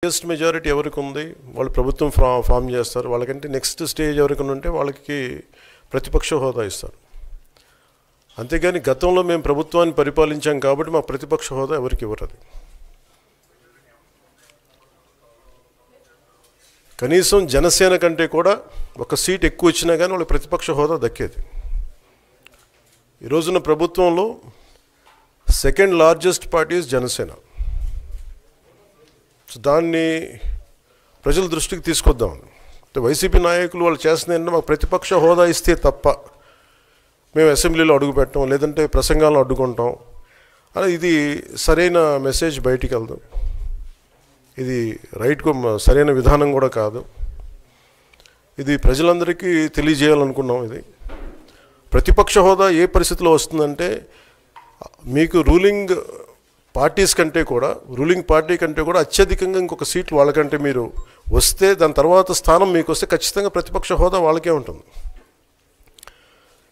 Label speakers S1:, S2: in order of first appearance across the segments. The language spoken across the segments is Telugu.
S1: బిగ్గెస్ట్ మెజారిటీ ఎవరికి ఉంది వాళ్ళు ప్రభుత్వం ఫామ్ చేస్తారు. వాళ్ళకంటే నెక్స్ట్ స్టేజ్ ఎవరికి ఉంటే వాళ్ళకి ప్రతిపక్ష హోదా ఇస్తారు. అంతేగాని గతంలో మేము ప్రభుత్వాన్ని పరిపాలించాం కాబట్టి మా ప్రతిపక్ష హోదా ఎవరికి ఇవ్వరు. కనీసం జనసేన కంటే కూడా ఒక సీట్ ఎక్కువ వచ్చినా కానీ వాళ్ళకి ప్రతిపక్ష హోదా దక్కేది. ఈ రోజున ప్రభుత్వంలో సెకండ్ లార్జెస్ట్ పార్టీ జనసేన. దాన్ని ప్రజల దృష్టికి తీసుకొద్దాం. వైసీపీ నాయకులు వాళ్ళు చేస్తుంది ఏంటంటే మాకు ప్రతిపక్ష హోదా ఇస్తే తప్ప మేము అసెంబ్లీలో అడుగు పెట్టాం, లేదంటే ప్రసంగాలను అడ్డుకుంటాం అని. ఇది సరైన మెసేజ్ బయటికి వెళ్దాం. ఇది సరైన విధానం కూడా కాదు. ఇది ప్రజలందరికీ తెలియజేయాలనుకున్నాం. ఇది ప్రతిపక్ష హోదా ఏ పరిస్థితిలో వస్తుందంటే మీకు రూలింగ్ పార్టీ కంటే కూడా అత్యధికంగా ఇంకొక సీట్లు వాళ్ళకంటే మీరు వస్తే దాని తర్వాత స్థానం మీకు వస్తే ఖచ్చితంగా ప్రతిపక్ష హోదా వాళ్ళకే ఉంటుంది.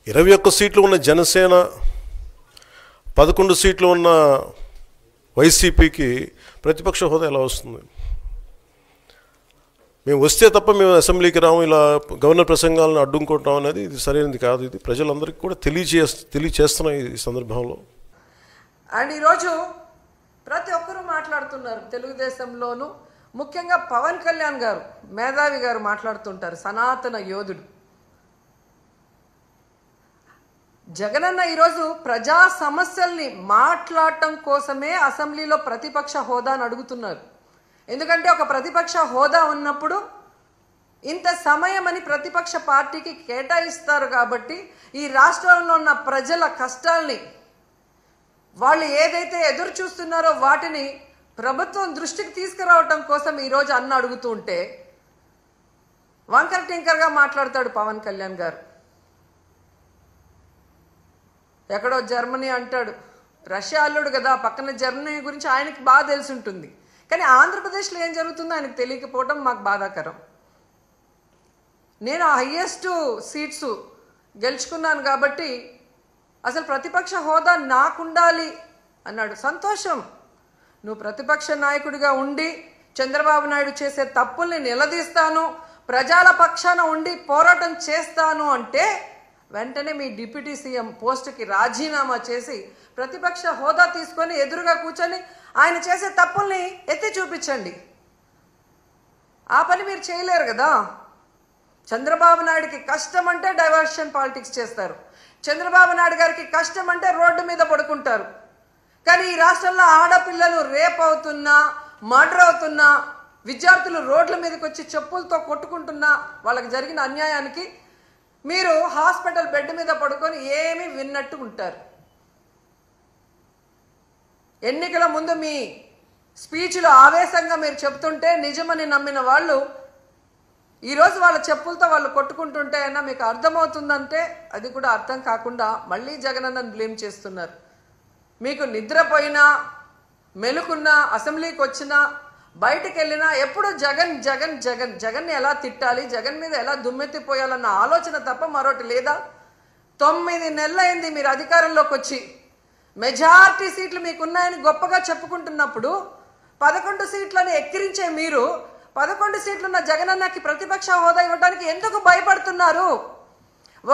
S1: 21 సీట్లు ఉన్న జనసేన, 11 సీట్లు ఉన్న వైసీపీకి ప్రతిపక్ష హోదా ఎలా వస్తుంది? మేము వస్తే తప్ప మేము అసెంబ్లీకి రాము, ఇలా గవర్నర్ ప్రసంగాలను అడ్డుకుంటాం అనేది ఇది సరైనది కాదు. ఇది ప్రజలందరికీ కూడా తెలియచేస్తున్నాం ఈ సందర్భంలో.
S2: అండ్ ఈరోజు ప్రతి ఒక్కరూ మాట్లాడుతున్నారు తెలుగుదేశంలోనూ, ముఖ్యంగా పవన్ కళ్యాణ్ గారు, మేధావి గారు మాట్లాడుతుంటారు, సనాతన యోధుడు. జగనన్న ఈరోజు ప్రజా సమస్యల్ని మాట్లాడటం కోసమే అసెంబ్లీలో ప్రతిపక్ష హోదాను అడుగుతున్నారు. ఎందుకంటే ఒక ప్రతిపక్ష హోదా ఉన్నప్పుడు ఇంత సమయం అని ప్రతిపక్ష పార్టీకి కేటాయిస్తారు. కాబట్టి ఈ రాష్ట్రంలో ఉన్న ప్రజల కష్టాల్ని, వాళ్ళు ఏదైతే ఎదురు చూస్తున్నారో వాటిని ప్రభుత్వం దృష్టికి తీసుకురావటం కోసం ఈరోజు అన్న అడుగుతూ ఉంటే వంకర టింకర్గా మాట్లాడతాడు పవన్ కళ్యాణ్ గారు. ఎక్కడో జర్మనీ అంటాడు, రష్యా అల్లుడు కదా, పక్కన జర్మనీ గురించి ఆయనకి బాగా తెలిసి ఉంటుంది. కానీ ఆంధ్రప్రదేశ్లో ఏం జరుగుతుందో ఆయనకు తెలియకపోవడం మాకు బాధాకరం. నేను హైయెస్ట్ సీట్స్ గెలుచుకున్నాను కాబట్టి అసలు ప్రతిపక్ష హోదా నాకుండాలి అన్నాడు. సంతోషం, నువ్వు ప్రతిపక్ష నాయకుడిగా ఉండి చంద్రబాబు నాయుడు చేసే తప్పుల్ని నిలదీస్తాను, ప్రజల పక్షాన ఉండి పోరాటం చేస్తాను అంటే వెంటనే మీ డిప్యూటీ సీఎం పోస్టుకి రాజీనామా చేసి ప్రతిపక్ష హోదా తీసుకొని ఎదురుగా కూర్చొని ఆయన చేసే తప్పుల్ని ఎత్తి చూపించండి. ఆ పని మీరు చేయలేరు కదా. చంద్రబాబు నాయుడికి కష్టం అంటే డైవర్షన్ పాలిటిక్స్ చేస్తారు, చంద్రబాబు నాయుడు గారికి కష్టం అంటే రోడ్డు మీద పడుకుంటారు. కానీ ఈ రాష్ట్రంలో ఆడపిల్లలు రేప్ అవుతున్నా, మర్డర్ అవుతున్నా, విద్యార్థులు రోడ్ల మీదకి వచ్చి చెప్పులతో కొట్టుకుంటున్నా, వాళ్ళకి జరిగిన అన్యాయానికి మీరు హాస్పిటల్ బెడ్ మీద పడుకొని ఏమీ విన్నట్టు ఉంటారు. ఎన్నికల ముందు మీ స్పీచ్లో ఆవేశంగా మీరు చెప్తుంటే నిజమని నమ్మిన వాళ్ళు ఈరోజు వాళ్ళ చెప్పులతో వాళ్ళు కొట్టుకుంటుంటే అయినా మీకు అర్థమవుతుందంటే అది కూడా అర్థం కాకుండా మళ్ళీ జగనన్నను బ్లేమ్ చేస్తున్నారు. మీకు నిద్రపోయినా, మెలుకున్నా, అసెంబ్లీకి వచ్చినా, బయటికి వెళ్ళినా ఎప్పుడు జగన్ జగన్ జగన్ జగన్ని ఎలా తిట్టాలి, జగన్ మీద ఎలా దుమ్మెత్తిపోయాలన్న ఆలోచన తప్ప మరొకటి లేదా? 9 నెలలైంది మీరు అధికారంలోకి వచ్చి. మెజారిటీ సీట్లు మీకున్నాయని గొప్పగా చెప్పుకుంటున్నప్పుడు 11 సీట్లని ఎక్కిరించే మీరు 11 సీట్లున్న జగనన్నకి ప్రతిపక్ష హోదా ఇవ్వడానికి ఎందుకు భయపడుతున్నారు?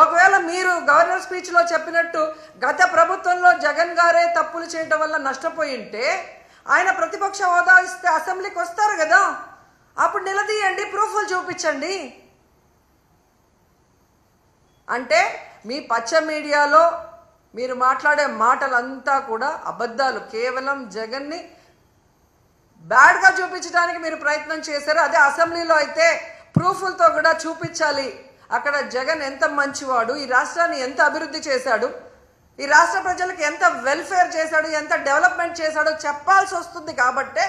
S2: ఒకవేళ మీరు గవర్నర్ స్పీచ్లో చెప్పినట్టు గత ప్రభుత్వంలో జగన్ గారే తప్పులు చేయడం వల్ల నష్టపోయి ఉంటే ఆయన ప్రతిపక్ష హోదా ఇస్తే అసెంబ్లీకి వస్తారు కదా, అప్పుడు నిలదీయండి, ప్రూఫ్లు చూపించండి. అంటే మీ పచ్చ మీడియాలో మీరు మాట్లాడే మాటలంతా కూడా అబద్ధాలు. కేవలం జగన్ని బ్యాడ్గా చూపించడానికి మీరు ప్రయత్నం చేశారు. అదే అసెంబ్లీలో అయితే ప్రూఫ్లతో కూడా చూపించాలి. అక్కడ జగన్ ఎంత మంచివాడు, ఈ రాష్ట్రాన్ని ఎంత అభివృద్ధి చేశాడు, ఈ రాష్ట్ర ప్రజలకు ఎంత వెల్ఫేర్ చేశాడు, ఎంత డెవలప్మెంట్ చేశాడో చెప్పాల్సి వస్తుంది. కాబట్టే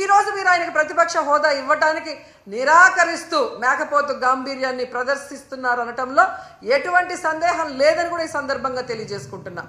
S2: ఈరోజు మీరు ఆయనకు ప్రతిపక్ష హోదా ఇవ్వడానికి నిరాకరిస్తూ మేకపోతు గాంభీర్యాన్ని ప్రదర్శిస్తున్నారు అనటంలో ఎటువంటి సందేహం లేదని కూడా ఈ సందర్భంగా తెలియజేసుకుంటున్నా.